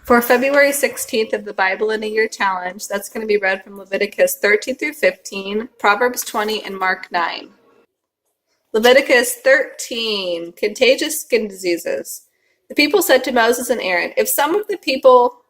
For February 16th of the Bible in a Year Challenge, that's going to be read from Leviticus 13 through 15, Proverbs 20, and Mark 9. Leviticus 13, contagious skin diseases. The people said to Moses and Aaron, if some of the people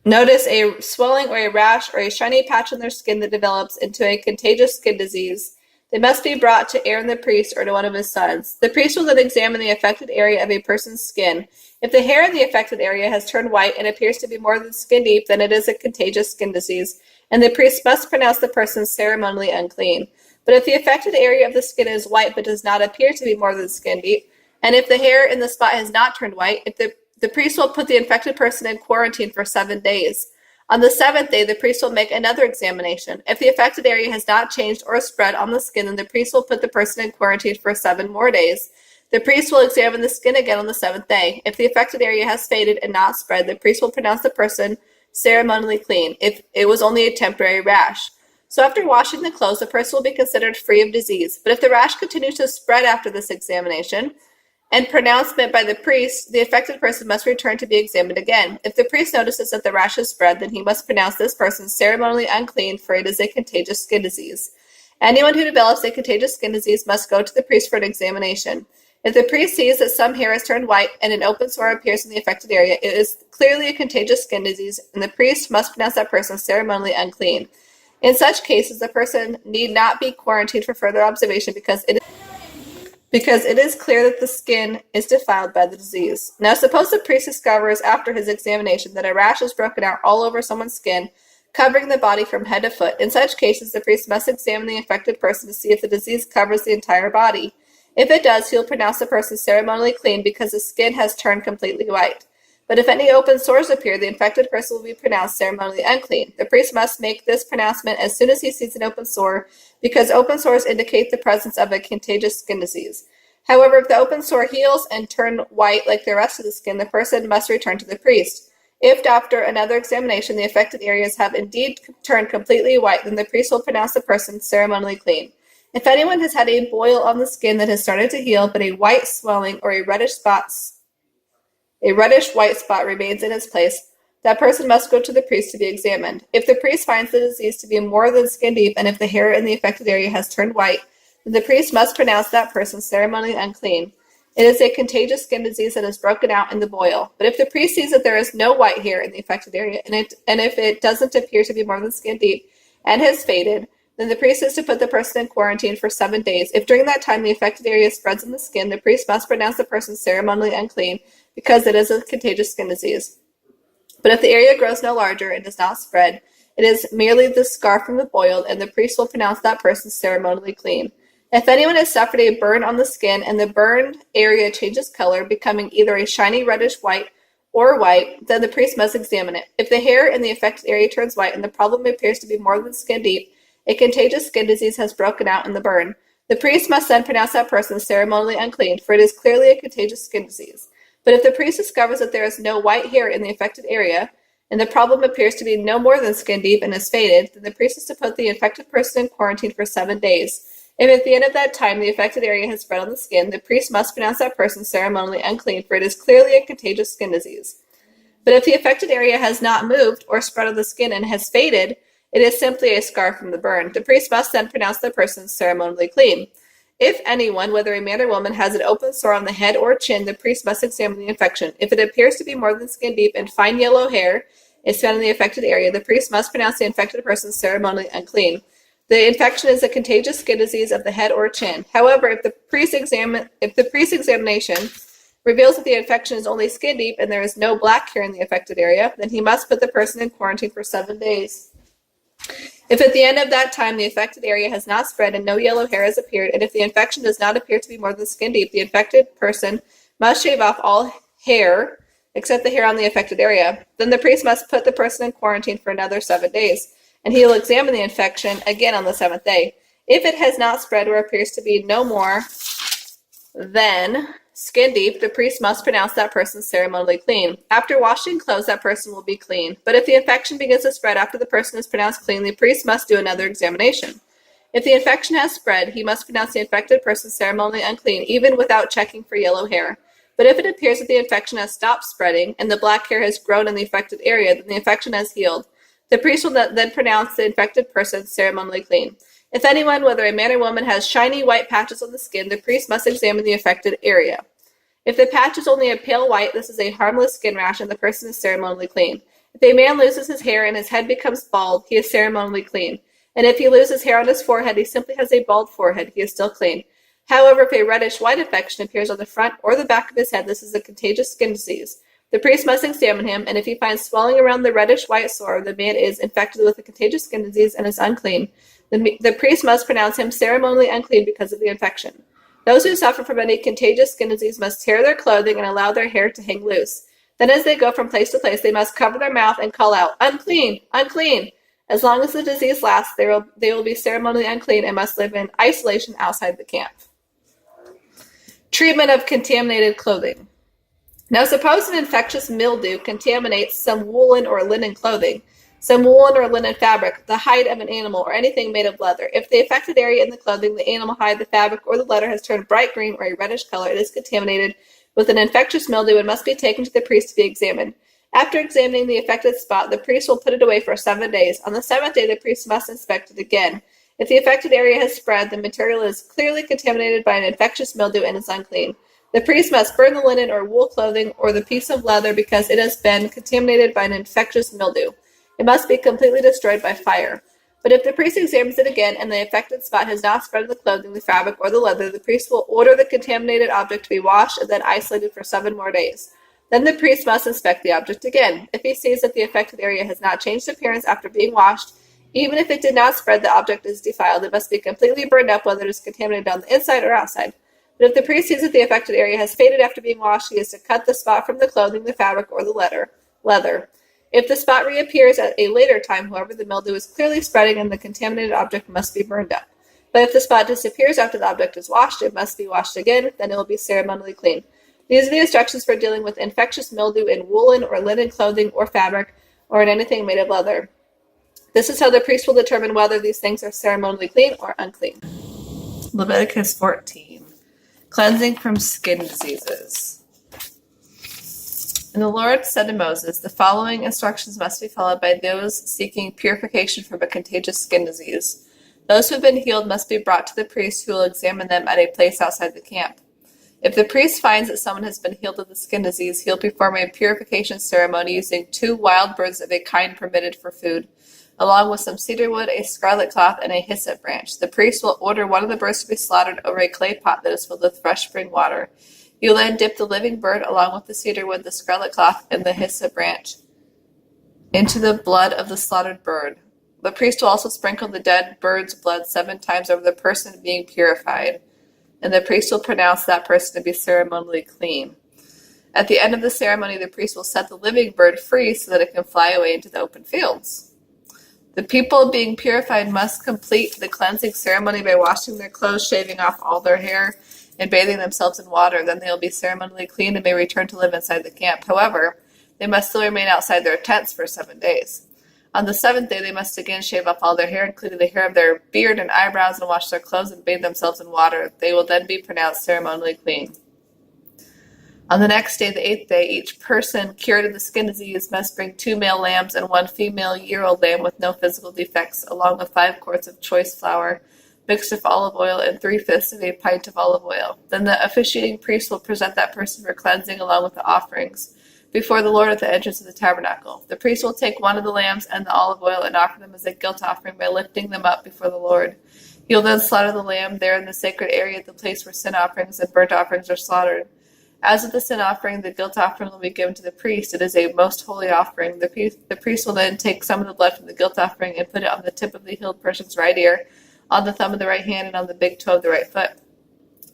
notice a swelling or a rash or a shiny patch on their skin that develops into a contagious skin disease, they must be brought to Aaron the priest or to one of his sons. The priest will then examine the affected area of a person's skin. If the hair in the affected area has turned white and appears to be more than skin deep, then it is a contagious skin disease, and the priest must pronounce the person ceremonially unclean. But if the affected area of the skin is white but does not appear to be more than skin deep, and if the hair in the spot has not turned white, the priest will put the infected person in quarantine for 7 days. On the 7th day, the priest will make another examination. If the affected area has not changed or spread on the skin, then the priest will put the person in quarantine for 7 more days. The priest will examine the skin again on the 7th day. If the affected area has faded and not spread, the priest will pronounce the person ceremonially clean, if it was only a temporary rash. So after washing the clothes, the person will be considered free of disease. But if the rash continues to spread after this examination and pronouncement by the priest, the affected person must return to be examined again. If the priest notices that the rash has spread, then he must pronounce this person ceremonially unclean, for it is a contagious skin disease. Anyone who develops a contagious skin disease must go to the priest for an examination. If the priest sees that some hair has turned white and an open sore appears in the affected area, it is clearly a contagious skin disease, and the priest must pronounce that person ceremonially unclean. In such cases, the person need not be quarantined for further observation because it is clear that the skin is defiled by the disease. Now suppose the priest discovers after his examination that a rash has broken out all over someone's skin, covering the body from head to foot. In such cases, the priest must examine the infected person to see if the disease covers the entire body. If it does, he will pronounce the person ceremonially clean because the skin has turned completely white. But if any open sores appear, the infected person will be pronounced ceremonially unclean. The priest must make this pronouncement as soon as he sees an open sore, because open sores indicate the presence of a contagious skin disease. However, if the open sore heals and turn white like the rest of the skin, the person must return to the priest. If after another examination the affected areas have indeed turned completely white, then the priest will pronounce the person ceremonially clean. If anyone has had a boil on the skin that has started to heal, but a white swelling or a reddish white spot remains in its place, that person must go to the priest to be examined. If the priest finds the disease to be more than skin deep, and if the hair in the affected area has turned white, then the priest must pronounce that person ceremonially unclean. It is a contagious skin disease that has broken out in the boil. But if the priest sees that there is no white hair in the affected area, and if it doesn't appear to be more than skin deep and has faded, then the priest is to put the person in quarantine for 7 days. If during that time the affected area spreads in the skin, the priest must pronounce the person ceremonially unclean, because it is a contagious skin disease. But if the area grows no larger and does not spread, it is merely the scar from the boil, and the priest will pronounce that person ceremonially clean. If anyone has suffered a burn on the skin and the burned area changes color, becoming either a shiny reddish white or white, then the priest must examine it. If the hair in the affected area turns white and the problem appears to be more than skin deep, a contagious skin disease has broken out in the burn. The priest must then pronounce that person ceremonially unclean, for it is clearly a contagious skin disease. But if the priest discovers that there is no white hair in the affected area, and the problem appears to be no more than skin deep and has faded, then the priest is to put the infected person in quarantine for 7 days. If at the end of that time the affected area has spread on the skin, the priest must pronounce that person ceremonially unclean, for it is clearly a contagious skin disease. But if the affected area has not moved or spread on the skin and has faded, it is simply a scar from the burn. The priest must then pronounce the person ceremonially clean. If anyone, whether a man or woman, has an open sore on the head or chin, the priest must examine the infection. If it appears to be more than skin deep and fine yellow hair is found in the affected area, the priest must pronounce the infected person ceremonially unclean. The infection is a contagious skin disease of the head or chin. However, if the priest's examination reveals that the infection is only skin deep and there is no black hair in the affected area, then he must put the person in quarantine for 7 days. If at the end of that time the affected area has not spread and no yellow hair has appeared, and if the infection does not appear to be more than skin deep, the infected person must shave off all hair except the hair on the affected area. Then the priest must put the person in quarantine for another 7 days, and he will examine the infection again on the 7th day. If it has not spread or appears to be no more than skin deep, the priest must pronounce that person ceremonially clean. After washing clothes, that person will be clean. But if the infection begins to spread after the person is pronounced clean, the priest must do another examination. If the infection has spread, he must pronounce the infected person ceremonially unclean, even without checking for yellow hair. But if it appears that the infection has stopped spreading and the black hair has grown in the affected area, then the infection has healed. The priest will then pronounce the infected person ceremonially clean. If anyone, whether a man or woman, has shiny white patches on the skin, the priest must examine the affected area. If the patch is only a pale white, this is a harmless skin rash and the person is ceremonially clean. If a man loses his hair and his head becomes bald, he is ceremonially clean. And if he loses hair on his forehead, he simply has a bald forehead, he is still clean. However, if a reddish-white infection appears on the front or the back of his head, this is a contagious skin disease. The priest must examine him, and if he finds swelling around the reddish-white sore, the man is infected with a contagious skin disease and is unclean. The priest must pronounce him ceremonially unclean because of the infection. Those who suffer from any contagious skin disease must tear their clothing and allow their hair to hang loose. Then as they go from place to place, they must cover their mouth and call out, "Unclean! Unclean!" As long as the disease lasts, they will be ceremonially unclean and must live in isolation outside the camp. Treatment of contaminated clothing. Now suppose an infectious mildew contaminates some woolen or linen clothing, some woolen or linen fabric, the hide of an animal, or anything made of leather. If the affected area in the clothing, the animal hide, the fabric, or the leather has turned bright green or a reddish color, it is contaminated with an infectious mildew and must be taken to the priest to be examined. After examining the affected spot, the priest will put it away for 7 days. On the 7th day, the priest must inspect it again. If the affected area has spread, the material is clearly contaminated by an infectious mildew and is unclean. The priest must burn the linen or wool clothing or the piece of leather because it has been contaminated by an infectious mildew. It must be completely destroyed by fire. But if the priest examines it again and the affected spot has not spread in the clothing, the fabric, or the leather, the priest will order the contaminated object to be washed and then isolated for 7 more days. Then the priest must inspect the object again. If he sees that the affected area has not changed appearance after being washed, even if it did not spread, the object is defiled. It must be completely burned up, whether it is contaminated on the inside or outside. But if the priest sees that the affected area has faded after being washed, he is to cut the spot from the clothing, the fabric, or the leather. If the spot reappears at a later time, however, the mildew is clearly spreading and the contaminated object must be burned up. But if the spot disappears after the object is washed, it must be washed again, then it will be ceremonially clean. These are the instructions for dealing with infectious mildew in woolen or linen clothing or fabric, or in anything made of leather. This is how the priest will determine whether these things are ceremonially clean or unclean. Leviticus 14. Cleansing from skin diseases. And the Lord said to Moses, the following instructions must be followed by those seeking purification from a contagious skin disease. Those who have been healed must be brought to the priest, who will examine them at a place outside the camp. If the priest finds that someone has been healed of the skin disease, he'll perform a purification ceremony using 2 wild birds of a kind permitted for food, along with some cedar wood, a scarlet cloth, and a hyssop branch. The priest will order one of the birds to be slaughtered over a clay pot that is filled with fresh spring water. He will then dip the living bird, along with the cedar wood, the scarlet cloth, and the hyssop branch, into the blood of the slaughtered bird. The priest will also sprinkle the dead bird's blood 7 times over the person being purified, and the priest will pronounce that person to be ceremonially clean. At the end of the ceremony, the priest will set the living bird free so that it can fly away into the open fields. The people being purified must complete the cleansing ceremony by washing their clothes, shaving off all their hair, and bathing themselves in water. Then they will be ceremonially clean and may return to live inside the camp. However, they must still remain outside their tents for 7 days. On the 7th day, they must again shave off all their hair, including the hair of their beard and eyebrows, and wash their clothes and bathe themselves in water. They will then be pronounced ceremonially clean. On the next day, the 8th day, each person cured of the skin disease must bring 2 male lambs and 1 female year-old lamb with no physical defects, along with 5 quarts of choice flour mixed with olive oil and 3/5 of a pint of olive oil. Then the officiating priest will present that person for cleansing along with the offerings before the Lord at the entrance of the tabernacle. The priest will take one of the lambs and the olive oil and offer them as a guilt offering by lifting them up before the Lord. He will then slaughter the lamb there in the sacred area at the place where sin offerings and burnt offerings are slaughtered. As with the sin offering, the guilt offering will be given to the priest. It is a most holy offering. The priest will then take some of the blood from the guilt offering and put it on the tip of the healed person's right ear, on the thumb of the right hand, and on the big toe of the right foot.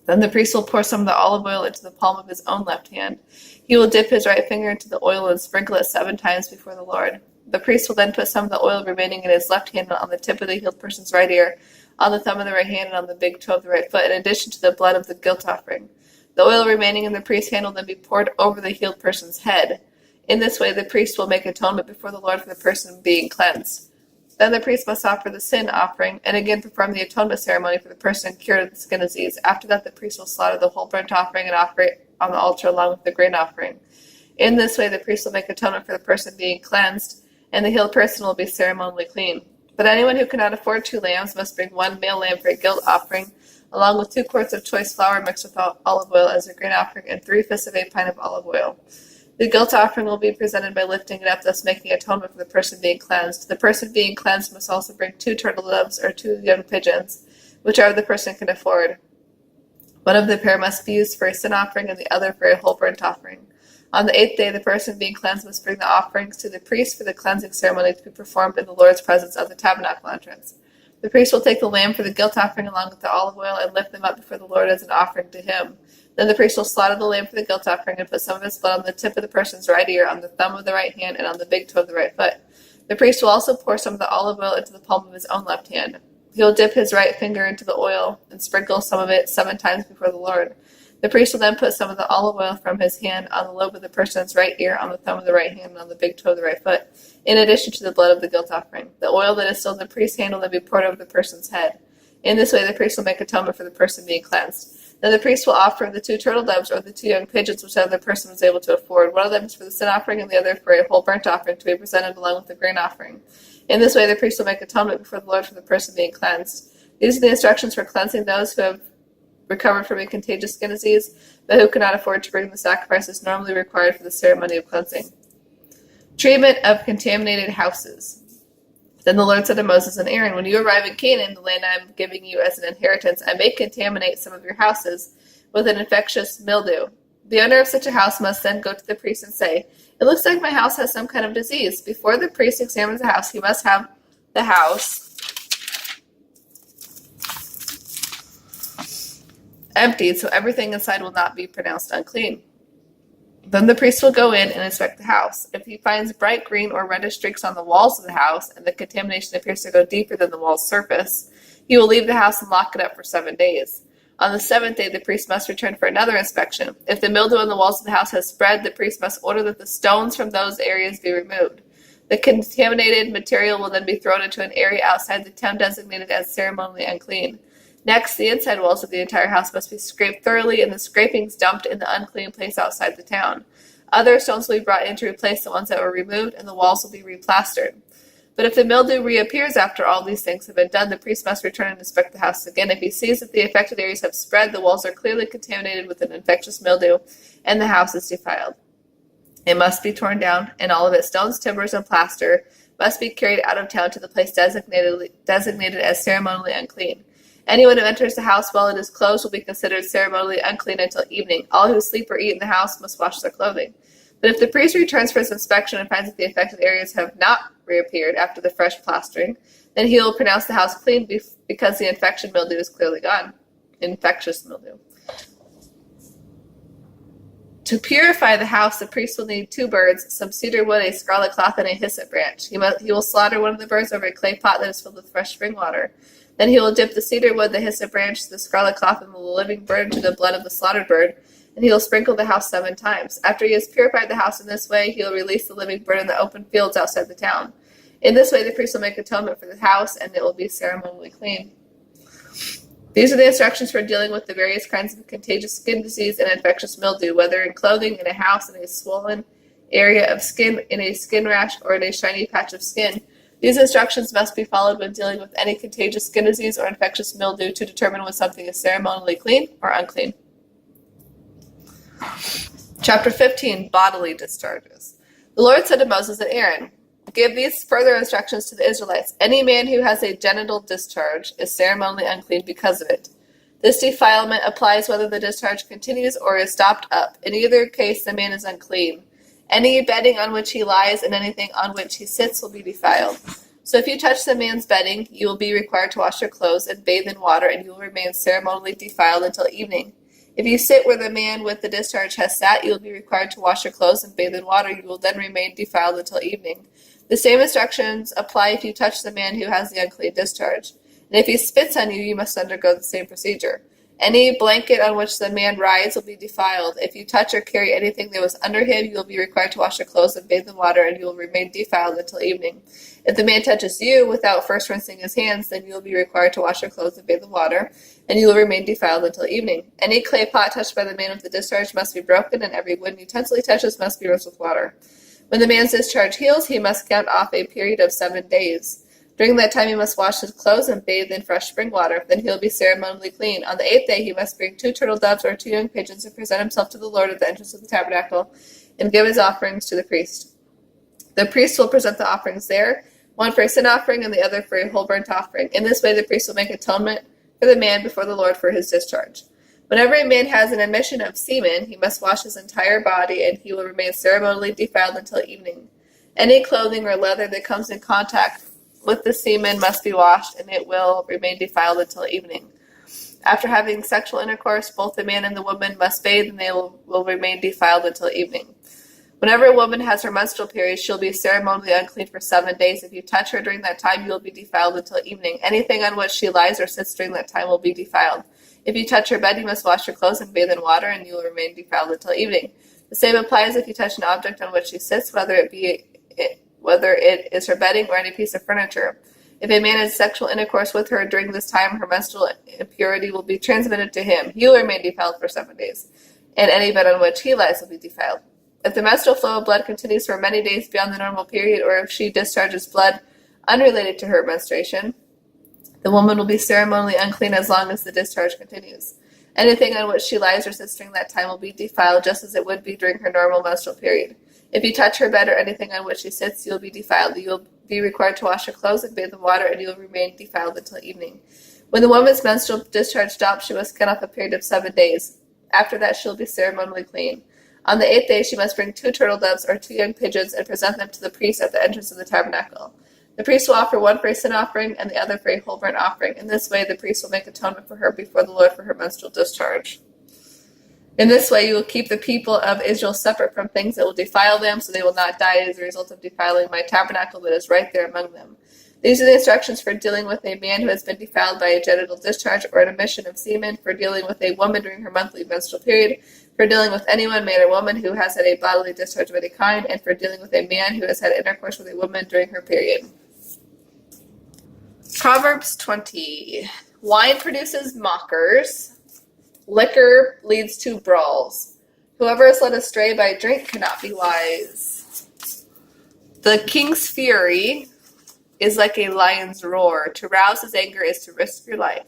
Then the priest will pour some of the olive oil into the palm of his own left hand. He will dip his right finger into the oil and sprinkle it 7 times before the Lord. The priest will then put some of the oil remaining in his left hand on the tip of the healed person's right ear, on the thumb of the right hand, and on the big toe of the right foot, in addition to the blood of the guilt offering. The oil remaining in the priest's hand will then be poured over the healed person's head. In this way, the priest will make atonement before the Lord for the person being cleansed. Then the priest must offer the sin offering and again perform the atonement ceremony for the person cured of the skin disease. After that, the priest will slaughter the whole burnt offering and offer on the altar along with the grain offering. In this way, the priest will make atonement for the person being cleansed, and the healed person will be ceremonially clean. But anyone who cannot afford 2 lambs must bring 1 male lamb for a guilt offering, along with 2 quarts of choice flour mixed with olive oil as a grain offering, and 3/5 of a pint of olive oil. The guilt offering will be presented by lifting it up, thus making atonement for the person being cleansed. The person being cleansed must also bring 2 turtle doves or 2 young pigeons, whichever the person can afford. One of the pair must be used for a sin offering and the other for a whole burnt offering. On the 8th day, the person being cleansed must bring the offerings to the priest for the cleansing ceremony to be performed in the Lord's presence of the tabernacle entrance. The priest will take the lamb for the guilt offering along with the olive oil and lift them up before the Lord as an offering to him. Then the priest will slaughter the lamb for the guilt offering and put some of its blood on the tip of the person's right ear, on the thumb of the right hand, and on the big toe of the right foot. The priest will also pour some of the olive oil into the palm of his own left hand. He will dip his right finger into the oil and sprinkle some of it 7 times before the Lord. The priest will then put some of the olive oil from his hand on the lobe of the person's right ear, on the thumb of the right hand, and on the big toe of the right foot, in addition to the blood of the guilt offering. The oil that is still in the priest's hand will then be poured over the person's head. In this way, the priest will make atonement for the person being cleansed. Then the priest will offer the 2 turtle doves or the 2 young pigeons, whichever the person was able to afford. One of them is for the sin offering and the other for a whole burnt offering to be presented along with the grain offering. In this way, the priest will make atonement before the Lord for the person being cleansed. These are the instructions for cleansing those who have recovered from a contagious skin disease, but who cannot afford to bring the sacrifices normally required for the ceremony of cleansing. Treatment of contaminated houses. Then the Lord said to Moses and Aaron, when you arrive in Canaan, the land I am giving you as an inheritance, I may contaminate some of your houses with an infectious mildew. The owner of such a house must then go to the priest and say, it looks like my house has some kind of disease. Before the priest examines the house, he must have the house emptied, so everything inside will not be pronounced unclean. Then the priest will go in and inspect the house. If he finds bright green or reddish streaks on the walls of the house, and the contamination appears to go deeper than the wall's surface, he will leave the house and lock it up for 7 days. On the 7th day, the priest must return for another inspection. If the mildew on the walls of the house has spread, the priest must order that the stones from those areas be removed. The contaminated material will then be thrown into an area outside the town designated as ceremonially unclean. Next, the inside walls of the entire house must be scraped thoroughly and the scrapings dumped in the unclean place outside the town. Other stones will be brought in to replace the ones that were removed, and the walls will be replastered. But if the mildew reappears after all these things have been done, the priest must return and inspect the house again. If he sees that the affected areas have spread, the walls are clearly contaminated with an infectious mildew, and the house is defiled. It must be torn down, and all of its stones, timbers, and plaster must be carried out of town to the place designated as ceremonially unclean. Anyone who enters the house while it is closed will be considered ceremonially unclean until evening. All who sleep or eat in the house must wash their clothing. But if the priest returns for his inspection and finds that the affected areas have not reappeared after the fresh plastering, then he will pronounce the house clean because the infection mildew is clearly gone. Infectious mildew. To purify the house, the priest will need 2 birds, some cedar wood, a scarlet cloth, and a hyssop branch. He will slaughter one of the birds over a clay pot that is filled with fresh spring water. Then he will dip the cedar wood, the hyssop branch, the scarlet cloth, and the living bird into the blood of the slaughtered bird, and he will sprinkle the house 7 times. After he has purified the house in this way, he will release the living bird in the open fields outside the town. In this way, the priest will make atonement for the house, and it will be ceremonially clean. These are the instructions for dealing with the various kinds of contagious skin disease and infectious mildew, whether in clothing, in a house, in a swollen area of skin, in a skin rash, or in a shiny patch of skin. These instructions must be followed when dealing with any contagious skin disease or infectious mildew to determine when something is ceremonially clean or unclean. Chapter 15, Bodily Discharges. The Lord said to Moses and Aaron, give these further instructions to the Israelites. Any man who has a genital discharge is ceremonially unclean because of it. This defilement applies whether the discharge continues or is stopped up. In either case, the man is unclean. Any bedding on which he lies and anything on which he sits will be defiled. So if you touch the man's bedding, you will be required to wash your clothes and bathe in water, and you will remain ceremonially defiled until evening. If you sit where the man with the discharge has sat, you will be required to wash your clothes and bathe in water. You will then remain defiled until evening. The same instructions apply if you touch the man who has the unclean discharge. And if he spits on you, you must undergo the same procedure. Any blanket on which the man rides will be defiled. If you touch or carry anything that was under him, you will be required to wash your clothes and bathe in water, and you will remain defiled until evening. If the man touches you without first rinsing his hands, then you will be required to wash your clothes and bathe in water, and you will remain defiled until evening. Any clay pot touched by the man with the discharge must be broken, and every wooden utensil he touches must be rinsed with water. When the man's discharge heals, he must count off a period of 7 days. During that time he must wash his clothes and bathe in fresh spring water. Then he will be ceremonially clean. On the 8th day he must bring 2 turtle doves or 2 young pigeons and present himself to the Lord at the entrance of the tabernacle and give his offerings to the priest. The priest will present the offerings there, one for a sin offering and the other for a whole burnt offering. In this way the priest will make atonement for the man before the Lord for his discharge. Whenever a man has an emission of semen, he must wash his entire body, and he will remain ceremonially defiled until evening. Any clothing or leather that comes in contact with the semen must be washed, and it will remain defiled until evening. After having sexual intercourse, both the man and the woman must bathe, and they will remain defiled until evening. Whenever a woman has her menstrual period, she'll be ceremonially unclean for 7 days. If you touch her during that time, you will be defiled until evening. Anything on which she lies or sits during that time will be defiled. If you touch her bed, you must wash your clothes and bathe in water, and you will remain defiled until evening. The same applies if you touch an object on which she sits, whether it is her bedding or any piece of furniture. If a man has sexual intercourse with her during this time, her menstrual impurity will be transmitted to him. He will remain defiled for 7 days, and any bed on which he lies will be defiled. If the menstrual flow of blood continues for many days beyond the normal period, or if she discharges blood unrelated to her menstruation, the woman will be ceremonially unclean as long as the discharge continues. Anything on which she lies or sits during that time will be defiled, just as it would be during her normal menstrual period. If you touch her bed or anything on which she sits, you will be defiled. You will be required to wash your clothes and bathe in water, and you will remain defiled until evening. When the woman's menstrual discharge stops, she must cut off a period of 7 days. After that, she will be ceremonially clean. On the 8th day, she must bring 2 turtle doves or 2 young pigeons and present them to the priest at the entrance of the tabernacle. The priest will offer one for a sin offering and the other for a whole burnt offering. In this way, the priest will make atonement for her before the Lord for her menstrual discharge. In this way, you will keep the people of Israel separate from things that will defile them, so they will not die as a result of defiling my tabernacle that is right there among them. These are the instructions for dealing with a man who has been defiled by a genital discharge or an emission of semen, for dealing with a woman during her monthly menstrual period, for dealing with anyone, man or woman, who has had a bodily discharge of any kind, and for dealing with a man who has had intercourse with a woman during her period. Proverbs 20. Wine produces mockers. Liquor leads to brawls. Whoever is led astray by drink cannot be wise. The king's fury is like a lion's roar. To rouse his anger is to risk your life.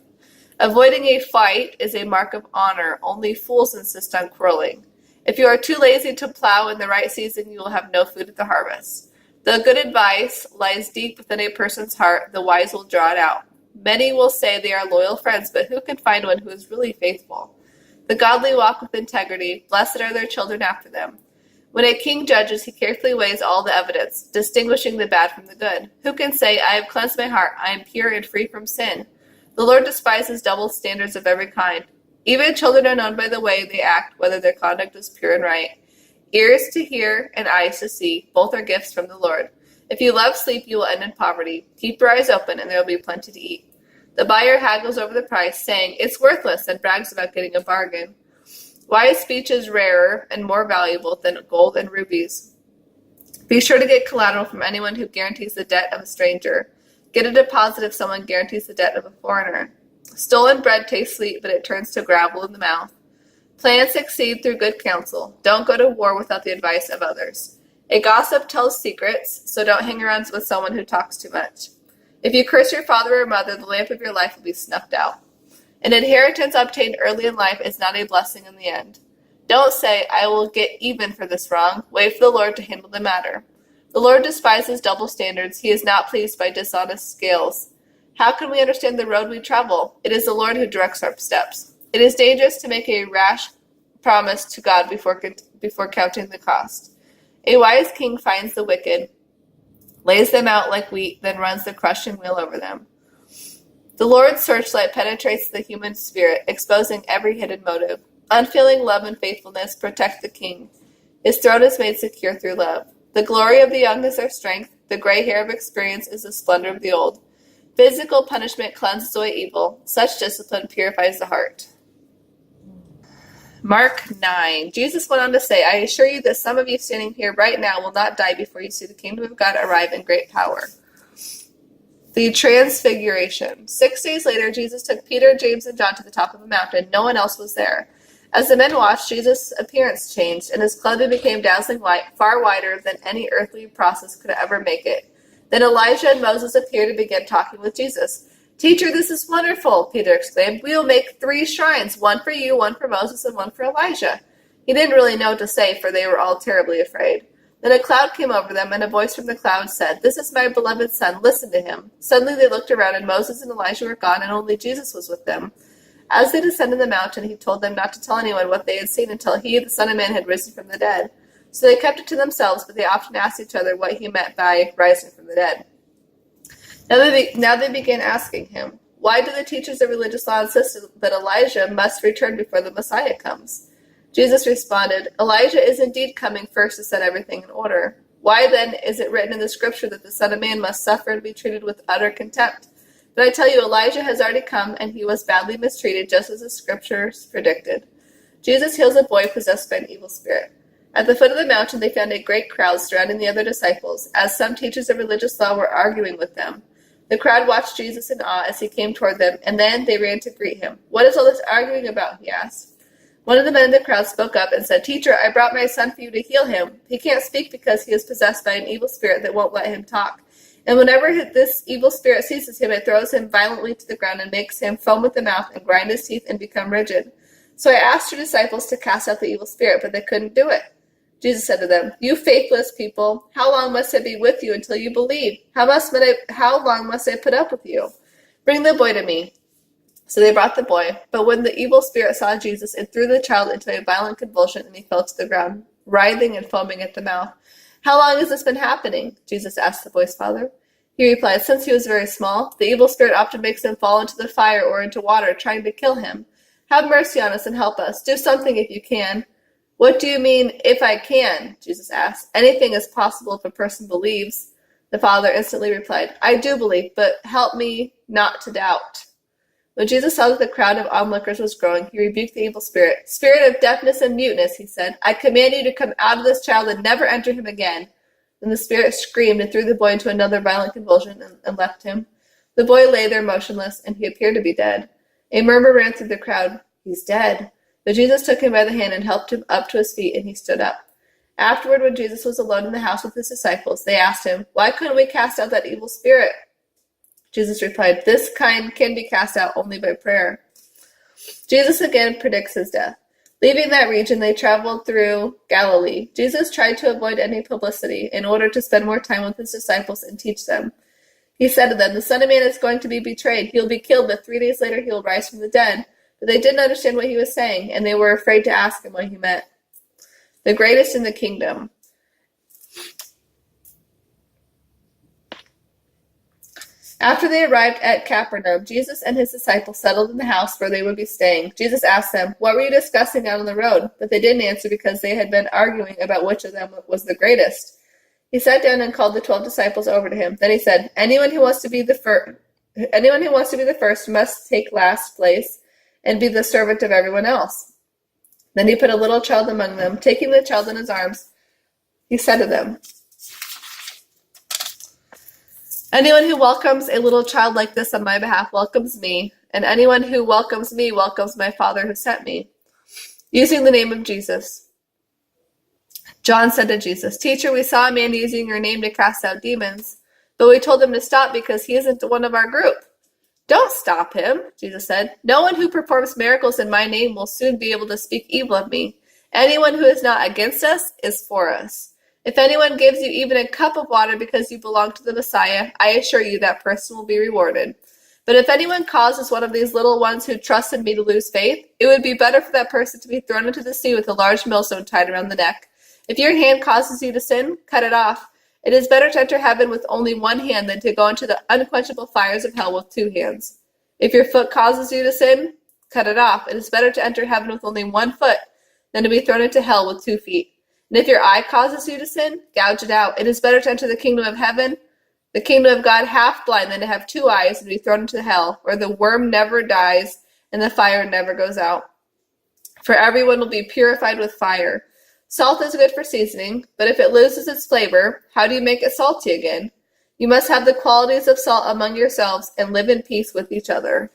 Avoiding a fight is a mark of honor. Only fools insist on quarreling. If you are too lazy to plow in the right season, you will have no food at the harvest. Though good advice lies deep within a person's heart, the wise will draw it out. Many will say they are loyal friends, but who can find one who is really faithful? The godly walk with integrity. Blessed are their children after them. When a king judges, he carefully weighs all the evidence, distinguishing the bad from the good. Who can say, I have cleansed my heart, I am pure and free from sin? The Lord despises double standards of every kind. Even children are known by the way they act, whether their conduct is pure and right. Ears to hear and eyes to see, both are gifts from the Lord. If you love sleep, you will end in poverty. Keep your eyes open, and there will be plenty to eat. The buyer haggles over the price, saying, It's worthless, and brags about getting a bargain. Wise speech is rarer and more valuable than gold and rubies. Be sure to get collateral from anyone who guarantees the debt of a stranger. Get a deposit if someone guarantees the debt of a foreigner. Stolen bread tastes sweet, but it turns to gravel in the mouth. Plans succeed through good counsel. Don't go to war without the advice of others. A gossip tells secrets, so don't hang around with someone who talks too much. If you curse your father or mother, the lamp of your life will be snuffed out. An inheritance obtained early in life is not a blessing in the end. Don't say, I will get even for this wrong. Wait for the Lord to handle the matter. The Lord despises double standards. He is not pleased by dishonest scales. How can we understand the road we travel? It is the Lord who directs our steps. It is dangerous to make a rash promise to God before counting the cost. A wise king finds the wicked, lays them out like wheat, then runs the crushing wheel over them. The Lord's searchlight penetrates the human spirit, exposing every hidden motive. Unfailing love and faithfulness protect the king. His throne is made secure through love. The glory of the young is their strength. The gray hair of experience is the splendor of the old. Physical punishment cleanses away evil. Such discipline purifies the heart. Mark 9. Jesus went on to say, I assure you that some of you standing here right now will not die before you see the kingdom of God arrive in great power. The Transfiguration. 6 days later, Jesus took Peter, James, and John to the top of a mountain. No one else was there. As the men watched, Jesus' appearance changed, and his clothing became dazzling white, far whiter than any earthly process could ever make it. Then Elijah and Moses appeared and began talking with Jesus. Teacher, this is wonderful, Peter exclaimed. We will make 3 shrines, one for you, one for Moses, and one for Elijah. He didn't really know what to say, for they were all terribly afraid. Then a cloud came over them, and a voice from the cloud said, This is my beloved son, listen to him. Suddenly they looked around, and Moses and Elijah were gone, and only Jesus was with them. As they descended the mountain, he told them not to tell anyone what they had seen until he, the Son of Man, had risen from the dead. So they kept it to themselves, but they often asked each other what he meant by rising from the dead. Now they began asking him, Why do the teachers of religious law insist that Elijah must return before the Messiah comes? Jesus responded, Elijah is indeed coming first to set everything in order. Why then is it written in the scripture that the Son of Man must suffer and be treated with utter contempt? But I tell you, Elijah has already come, and he was badly mistreated, just as the scriptures predicted. Jesus heals a boy possessed by an evil spirit. At the foot of the mountain they found a great crowd surrounding the other disciples, as some teachers of religious law were arguing with them. The crowd watched Jesus in awe as he came toward them, and then they ran to greet him. What is all this arguing about? He asked. One of the men in the crowd spoke up and said, Teacher, I brought my son for you to heal him. He can't speak because he is possessed by an evil spirit that won't let him talk. And whenever this evil spirit seizes him, it throws him violently to the ground and makes him foam with the mouth and grind his teeth and become rigid. So I asked your disciples to cast out the evil spirit, but they couldn't do it. Jesus said to them, You faithless people, how long must I be with you until you believe? How long must I put up with you? Bring the boy to me. So they brought the boy, but when the evil spirit saw Jesus, it threw the child into a violent convulsion, and he fell to the ground, writhing and foaming at the mouth. How long has this been happening? Jesus asked the boy's father. He replied, Since he was very small, the evil spirit often makes him fall into the fire or into water, trying to kill him. Have mercy on us and help us. Do something if you can. What do you mean, if I can? Jesus asked. Anything is possible if a person believes. The father instantly replied, I do believe, but help me not to doubt. When Jesus saw that the crowd of onlookers was growing, he rebuked the evil spirit. Spirit of deafness and muteness, he said, I command you to come out of this child and never enter him again. Then the spirit screamed and threw the boy into another violent convulsion and left him. The boy lay there motionless, and he appeared to be dead. A murmur ran through the crowd. He's dead. But Jesus took him by the hand and helped him up to his feet, and he stood up. Afterward, when Jesus was alone in the house with his disciples, they asked him, Why couldn't we cast out that evil spirit? Jesus replied, This kind can be cast out only by prayer. Jesus again predicts his death. Leaving that region, they traveled through Galilee. Jesus tried to avoid any publicity in order to spend more time with his disciples and teach them. He said to them, The Son of Man is going to be betrayed. He will be killed, but 3 days later he will rise from the dead. But they didn't understand what he was saying, and they were afraid to ask him what he meant. The greatest in the kingdom. After they arrived at Capernaum, Jesus and his disciples settled in the house where they would be staying. Jesus asked them, What were you discussing out on the road? But they didn't answer because they had been arguing about which of them was the greatest. He sat down and called the 12 disciples over to him. Then he said, Anyone who wants to be the first must take last place and be the servant of everyone else. Then he put a little child among them. Taking the child in his arms, he said to them, Anyone who welcomes a little child like this on my behalf welcomes me, and anyone who welcomes me welcomes my Father who sent me. Using the name of Jesus. John said to Jesus, Teacher, we saw a man using your name to cast out demons, but we told him to stop because he isn't one of our group. Don't stop him, Jesus said. No one who performs miracles in my name will soon be able to speak evil of me. Anyone who is not against us is for us. If anyone gives you even a cup of water because you belong to the Messiah, I assure you that person will be rewarded. But if anyone causes one of these little ones who trust in me to lose faith, it would be better for that person to be thrown into the sea with a large millstone tied around the neck. If your hand causes you to sin, cut it off. It is better to enter heaven with only one hand than to go into the unquenchable fires of hell with 2 hands. If your foot causes you to sin, cut it off. It is better to enter heaven with only 1 foot than to be thrown into hell with 2 feet. And if your eye causes you to sin, gouge it out. It is better to enter the kingdom of heaven, the kingdom of God, half blind than to have 2 eyes and be thrown into hell, where the worm never dies and the fire never goes out. for everyone will be purified with fire. Salt is good for seasoning, but if it loses its flavor, how do you make it salty again? You must have the qualities of salt among yourselves and live in peace with each other.